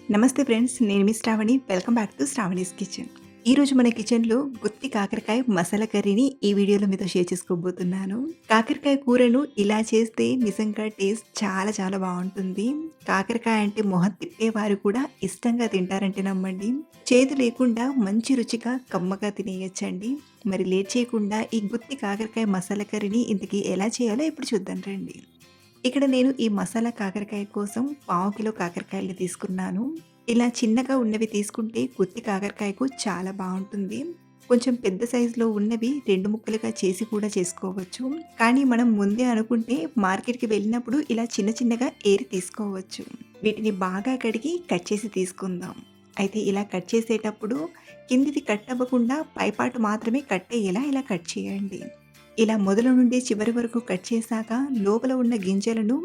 నమస్తే ఫ్రెండ్స్, నేను మీ Sravani. Welcome back to Sravani's kitchen. ఈరోజు మన కిచెన్‌లో గుత్తి కాకరకాయ మసాలా కర్రీని ఈ వీడియోలో మీతో షేర్ చేసుకోబోతున్నాను. కాకరకాయ కూరను ఇలా చేస్తే నిజంగా టేస్ట్ చాలా చాలా బావుంటుంది. కాకరకాయ అంటే మొహం తిప్పేవారు కూడా ఇష్టంగా తింటారంటే నమ్మండి. చేదు లేకుండా మంచి రుచిగా కమ్మగా తినేయొచ్చండి. మరి లేట్ చేయకుండా ఈ గుత్తి కాకరకాయ మసాలా కర్రీని ఇంతకీ ఎలా చేయాలో ఇప్పుడు చూద్దాం రండి. ఇక్కడ నేను ఈ మసాలా కాకరకాయ కోసం పావు కిలో కాకరకాయలు తీసుకున్నాను. ఇలా చిన్నగా ఉన్నవి తీసుకుంటే గుత్తి కాకరకాయకు చాలా బావుంటుంది. కొంచెం పెద్ద సైజులో ఉన్నవి 2 ముక్కలుగా చేసి కూడా చేసుకోవచ్చు. కానీ మనం ముందే అనుకుంటే మార్కెట్‌కి వెళ్ళినప్పుడు ఇలా చిన్న చిన్నగా ఏరి తీసుకోవచ్చు. వీటిని బాగా కడిగి కట్ చేసి తీసుకుందాం. అయితే ఇలా కట్ చేసేటప్పుడు కిందిది కట్ అవ్వకుండా పైపాటు మాత్రమే కట్ అయ్యేలా ఇలా కట్ చేయండి. ఇలా మొదలు నుండి చివరి వరకు కట్ చేశాక లోపల ఉన్న గింజలను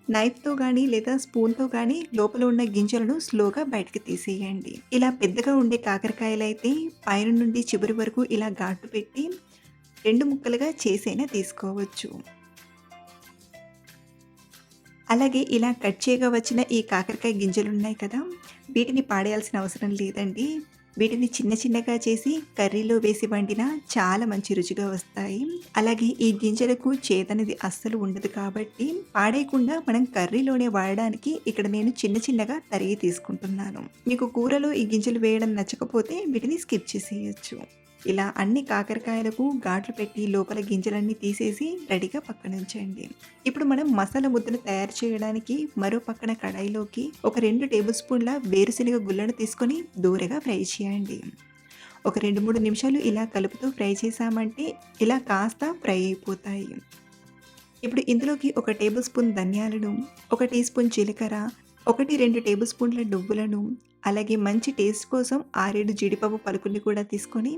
నైఫ్‌తో గానీ లేదా స్పూన్‌తో గానీ లోపల ఉన్న గింజలను స్లోగా బయటకి తీసేయండి. ఇలా పెద్దగా ఉండే కాకరకాయలైతే పైన నుండి చివరి వరకు ఇలా ఘాటు పెట్టి 2 ముక్కలుగా చేసైనా తీసుకోవచ్చు. అలాగే ఇలా కట్ చేయగా వచ్చిన ఈ కాకరకాయ గింజలున్నాయి కదా! వీటిని పాడేయాల్సిన అవసరం లేదండి. వీటిని చిన్న చిన్నగా చేసి కర్రీలో వేసి వండినా చాలా మంచి రుచిగా వస్తాయి. అలాగే ఈ గింజలకు చేదనేది అస్సలు ఉండదు కాబట్టి పాడేయకుండా మనం కర్రీలోనే వాడడానికి ఇక్కడ నేను చిన్న చిన్నగా తరిగి తీసుకుంటున్నాను. మీకు కూరలో ఈ గింజలు వేయడం నచ్చకపోతే వీటిని స్కిప్ చేసేయొచ్చు. ఇలా అన్ని కాకరకాయలకు ఘాట్లు పెట్టి లోపల గింజలన్నీ తీసేసి రెడీగా పక్కనుంచండి. ఇప్పుడు మనం మసాలా ముద్దను తయారు చేయడానికి మరో పక్కన కడాయిలోకి ఒక 2 టేబుల్ స్పూన్ల వేరుశనగ గుళ్ళను తీసుకొని దూరగా ఫ్రై చేయండి. ఒక 2-3 నిమిషాలు ఇలా కలుపుతూ ఫ్రై చేసామంటే ఇలా కాస్త ఫ్రై అయిపోతాయి. ఇప్పుడు ఇందులోకి ఒక టేబుల్ స్పూన్ ధనియాలను, ఒక టీ స్పూన్ జీలకర్ర, 1-2 టేబుల్ స్పూన్ల నువ్వులను, అలాగే మంచి టేస్ట్ కోసం 6-7 జీడిపప్పు పలుకుల్ని కూడా తీసుకొని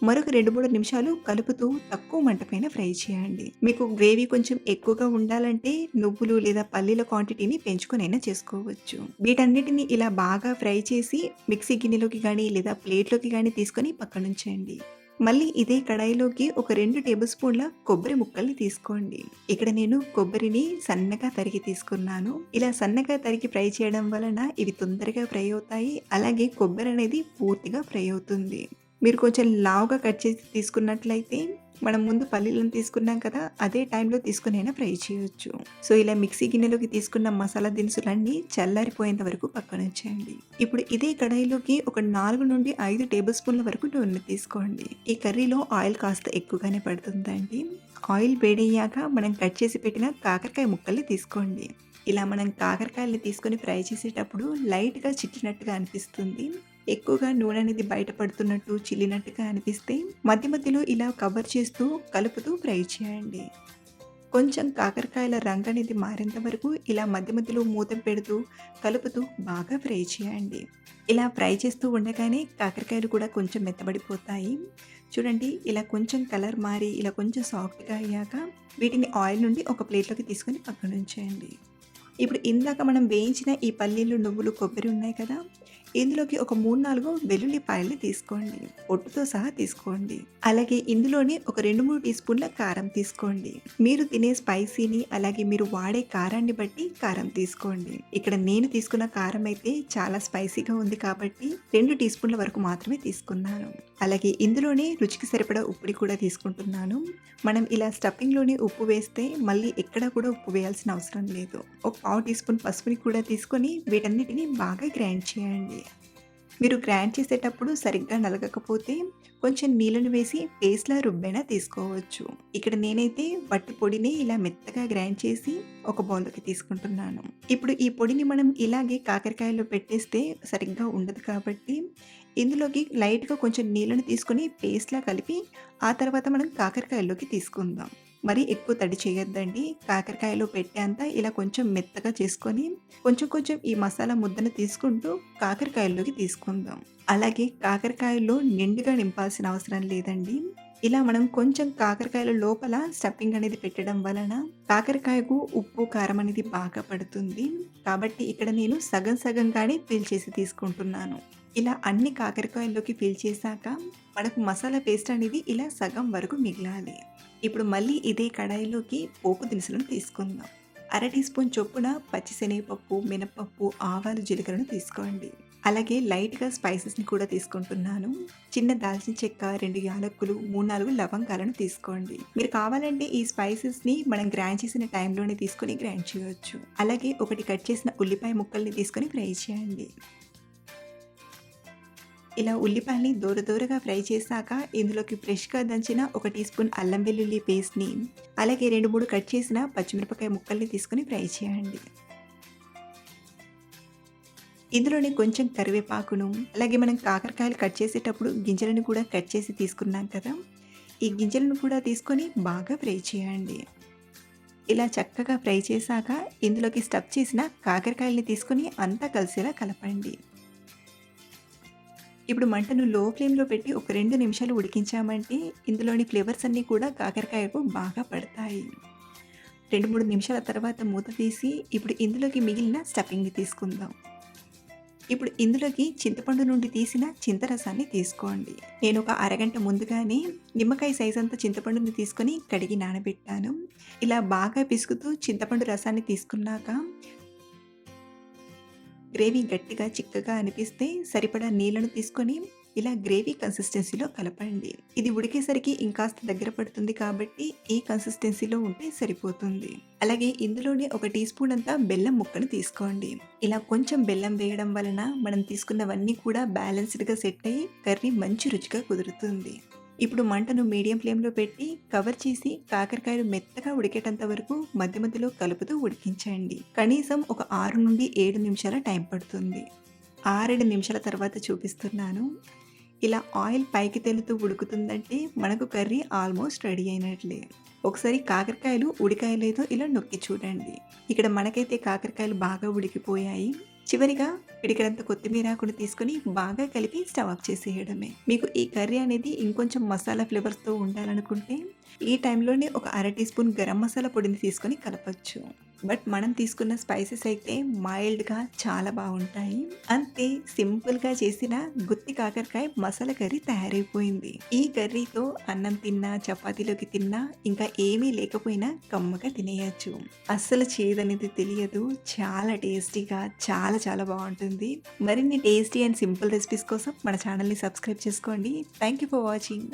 మరొక 2-3 నిమిషాలు కలుపుతూ తక్కువ మంట పైన ఫ్రై చేయండి. మీకు గ్రేవీ కొంచెం ఎక్కువగా ఉండాలంటే నువ్వులు లేదా పల్లీల క్వాంటిటీని పెంచుకొనైనా చేసుకోవచ్చు. వీటన్నిటిని ఇలా బాగా ఫ్రై చేసి మిక్సీ గిన్నెలోకి గానీ లేదా ప్లేట్‌లోకి గానీ తీసుకొని పక్కనుంచండి. మళ్ళీ ఇదే కడాయిలోకి ఒక 2 టేబుల్ స్పూన్ల కొబ్బరి ముక్కల్ని తీసుకోండి. ఇక్కడ నేను కొబ్బరిని సన్నగా తరిగి తీసుకున్నాను. ఇలా సన్నగా తరిగి ఫ్రై చేయడం వలన ఇవి తొందరగా ఫ్రై అవుతాయి. అలాగే కొబ్బరి అనేది పూర్తిగా ఫ్రై అవుతుంది. మీరు కొంచెం లావుగా కట్ చేసి తీసుకున్నట్లయితే మనం ముందు పల్లీలను తీసుకున్నాం కదా! అదే టైంలో తీసుకొనైనా ఫ్రై చేయొచ్చు. సో, ఇలా మిక్సీ గిన్నెలోకి తీసుకున్న మసాలా దినుసులన్నీ చల్లారిపోయేంత వరకు పక్కనుంచేయండి. ఇప్పుడు ఇదే కడాయిలోకి ఒక 4-5 టేబుల్ స్పూన్ల వరకు నూనె తీసుకోండి. ఈ కర్రీలో ఆయిల్ కాస్త ఎక్కువగానే పడుతుందండి. ఆయిల్ వేడయ్యాక మనం కట్ చేసి పెట్టిన కాకరకాయ ముక్కల్ని తీసుకోండి. ఇలా మనం కాకరకాయల్ని తీసుకొని ఫ్రై చేసేటప్పుడు లైట్‌గా చిట్లినట్టుగా అనిపిస్తుంది. ఎక్కువగా నూనె అనేది బయట పడుతున్నట్టు, చిల్లినట్టుగా అనిపిస్తే మధ్య మధ్యలో ఇలా కవర్ చేస్తూ, కలుపుతూ ఫ్రై చేయండి. కొంచెం కాకరకాయల రంగు అనేది మారేంత వరకు ఇలా మధ్య మధ్యలో మూత పెడుతూ, కలుపుతూ బాగా ఫ్రై చేయండి. ఇలా ఫ్రై చేస్తూ ఉండగానే కాకరకాయలు కూడా కొంచెం మెత్తబడిపోతాయి. చూడండి, ఇలా కొంచెం కలర్ మారి ఇలా కొంచెం సాఫ్ట్‌గా అయ్యాక వీటిని ఆయిల్ నుండి ఒక ప్లేట్‌లోకి తీసుకొని పక్కనుంచేయండి. ఇప్పుడు ఇందాక మనం వేయించిన ఈ పల్లీలు, నువ్వులు, కొబ్బరి ఉన్నాయి కదా! ఇందులోకి ఒక 3-4 వెల్లుల్లిపాయల్ని తీసుకోండి. పొట్టుతో సహా తీసుకోండి. అలాగే ఇందులోనే ఒక 2-3 టీ స్పూన్ల కారం తీసుకోండి. మీరు తినే స్పైసీని అలాగే మీరు వాడే కారాన్ని బట్టి కారం తీసుకోండి. ఇక్కడ నేను తీసుకున్న కారం అయితే చాలా స్పైసీగా ఉంది కాబట్టి 2 టీ స్పూన్ల వరకు మాత్రమే తీసుకున్నాను. అలాగే ఇందులోనే రుచికి సరిపడా ఉప్పుని కూడా తీసుకుంటున్నాను. మనం ఇలా స్టఫింగ్‌లోనే ఉప్పు వేస్తే మళ్ళీ ఎక్కడా కూడా ఉప్పు వేయాల్సిన అవసరం లేదు. ఒక పావు టీ స్పూన్ పసుపుని కూడా తీసుకొని వీటన్నిటిని బాగా గ్రైండ్ చేయండి. మీరు గ్రైండ్ చేసేటప్పుడు సరిగ్గా నలగకపోతే కొంచెం నీళ్ళను వేసి పేస్ట్‌లా రుబ్బైనా తీసుకోవచ్చు. ఇక్కడ నేనైతే వట్టి పొడిని ఇలా మెత్తగా గ్రైండ్ చేసి ఒక బౌల్‌లోకి తీసుకుంటున్నాను. ఇప్పుడు ఈ పొడిని మనం ఇలాగే కాకరకాయలో పెట్టేస్తే సరిగ్గా ఉండదు కాబట్టి ఇందులోకి లైట్‌గా కొంచెం నీళ్ళను తీసుకొని పేస్ట్‌లా కలిపి ఆ తర్వాత మనం కాకరకాయల్లోకి తీసుకుందాం. మరీ ఎక్కువ తడి చేయొద్దండి. కాకరకాయలో పెట్టేంత ఇలా కొంచెం మెత్తగా చేసుకొని కొంచెం కొంచెం ఈ మసాలా ముద్దను తీసుకుంటూ కాకరకాయల్లోకి తీసుకుందాం. అలాగే కాకరకాయల్లో నిండుగా నింపాల్సిన అవసరం లేదండి. ఇలా మనం కొంచెం కాకరకాయల లోపల స్టఫింగ్ అనేది పెట్టడం వలన కాకరకాయకు ఉప్పు, కారం అనేది బాగా పడుతుంది. కాబట్టి ఇక్కడ నేను సగం సగంగానే పీల్చేసి తీసుకుంటున్నాను. ఇలా అన్ని కాకరకాయల్లోకి ఫిల్ చేశాక మనకు మసాలా పేస్ట్ అనేది ఇలా సగం వరకు మిగలాలి. ఇప్పుడు మళ్ళీ ఇదే కడాయిలోకి పోపు దినుసులను తీసుకుందాం. అర టీ స్పూన్ చొప్పున పచ్చిశనగపప్పు, మినపప్పు, ఆవాలు, జీలకర్రను తీసుకోండి. అలాగే లైట్‌గా స్పైసెస్‌ని కూడా తీసుకుంటున్నాను. చిన్న దాల్చిన చెక్క, 2 యాలక్కులు, 3, 4 లవంగాలను తీసుకోండి. మీరు కావాలంటే ఈ స్పైసెస్‌ని మనం గ్రైండ్ చేసిన టైంలోనే తీసుకొని గ్రైండ్ చేయొచ్చు. అలాగే ఒకటి కట్ చేసిన ఉల్లిపాయ ముక్కల్ని తీసుకొని ఫ్రై చేయండి. ఇలా ఉల్లిపాయల్ని దూరగా ఫ్రై చేశాక ఇందులోకి ఫ్రెష్‌గా దంచిన ఒక టీ స్పూన్ అల్లం వెల్లుల్లి పేస్ట్‌ని, అలాగే 2, 3 కట్ చేసిన పచ్చిమిరపకాయ ముక్కల్ని తీసుకొని ఫ్రై చేయండి. ఇందులోనే కొంచెం కరివేపాకును, అలాగే మనం కాకరకాయలు కట్ చేసేటప్పుడు గింజలను కూడా కట్ చేసి తీసుకున్నాం కదా! ఈ గింజలను కూడా తీసుకొని బాగా ఫ్రై చేయండి. ఇలా చక్కగా ఫ్రై చేశాక ఇందులోకి స్టఫ్ చేసిన కాకరకాయల్ని తీసుకొని అంతా కలిసేలా కలపండి. ఇప్పుడు మంటను లో ఫ్లేమ్‌లో పెట్టి ఒక 2 నిమిషాలు ఉడికించామంటే ఇందులోని ఫ్లేవర్స్ అన్నీ కూడా కాకరకాయకు బాగా పడతాయి. 2, 3 నిమిషాల తర్వాత మూత తీసి ఇప్పుడు ఇందులోకి మిగిలిన స్టఫింగ్‌ని తీసుకుందాం. ఇప్పుడు ఇందులోకి చింతపండు నుండి తీసిన చింతరసాన్ని తీసుకోండి. నేను ఒక అరగంట ముందుగానే నిమ్మకాయ సైజంత చింతపండుని తీసుకొని కడిగి నానబెట్టాను. ఇలా బాగా పిసుకుతూ చింతపండు రసాన్ని తీసుకున్నాక గ్రేవీ గట్టిగా, చిక్కగా అనిపిస్తే సరిపడా నీళ్లను తీసుకొని ఇలా గ్రేవీ కన్సిస్టెన్సీలో కలపండి. ఇది ఉడికేసరికి ఇంకాస్త దగ్గర పడుతుంది కాబట్టి ఈ కన్సిస్టెన్సీలో ఉంటే సరిపోతుంది. అలాగే ఇందులోనే ఒక టీ స్పూన్ అంతా బెల్లం ముక్కను తీసుకోండి. ఇలా కొంచెం బెల్లం వేయడం వలన మనం తీసుకున్నవన్నీ కూడా బ్యాలెన్స్డ్‌గా సెట్ అయ్యి కర్రీ మంచి రుచిగా కుదురుతుంది. ఇప్పుడు మంటను మీడియం ఫ్లేమ్‌లో పెట్టి కవర్ చేసి కాకరకాయలు మెత్తగా ఉడికేటంత వరకు మధ్య మధ్యలో కలుపుతూ ఉడికించండి. కనీసం ఒక 6-7 నిమిషాల టైం పడుతుంది. 6-7 నిమిషాల తర్వాత చూపిస్తున్నాను. ఇలా ఆయిల్ పైకి తేలుతూ ఉడుకుతుందంటే మనకు కర్రీ ఆల్మోస్ట్ రెడీ అయినట్లే. ఒకసారి కాకరకాయలు ఉడికాయో లేదో ఇలా నొక్కి చూడండి. ఇక్కడ మనకైతే కాకరకాయలు బాగా ఉడికిపోయాయి. చివరిగా పిడికెడంత కొత్తిమీర ఆకును తీసుకొని బాగా కలిపి స్టవ్ ఆఫ్ చేసేయడమే. మీకు ఈ కర్రీ అనేది ఇంకొంచెం మసాలా ఫ్లేవర్స్‌తో ఉండాలనుకుంటే ఈ టైంలోనే ఒక అర టీ స్పూన్ గరం మసాలా పొడిని తీసుకొని కలపొచ్చు. బట్ మనం తీసుకున్న స్పైసెస్ అయితే మైల్డ్‌గా చాలా బావుంటాయి. అంతే, సింపుల్‌గా చేసిన గుత్తి కాకరకాయ మసాలా కర్రీ తయారైపోయింది. ఈ కర్రీతో అన్నం తిన్నా, చపాతీలోకి తిన్నా, ఇంకా ఏమీ లేకపోయినా కమ్మగా తినేయొచ్చు. అస్సలు చేదనేది తెలియదు. చాలా టేస్టీగా చాలా బావుంటుంది. మరిన్ని టేస్టీ అండ్ సింపుల్ రెసిపీస్ కోసం మన ఛానల్‌ని సబ్స్క్రైబ్ చేసుకోండి. Thank you for watching.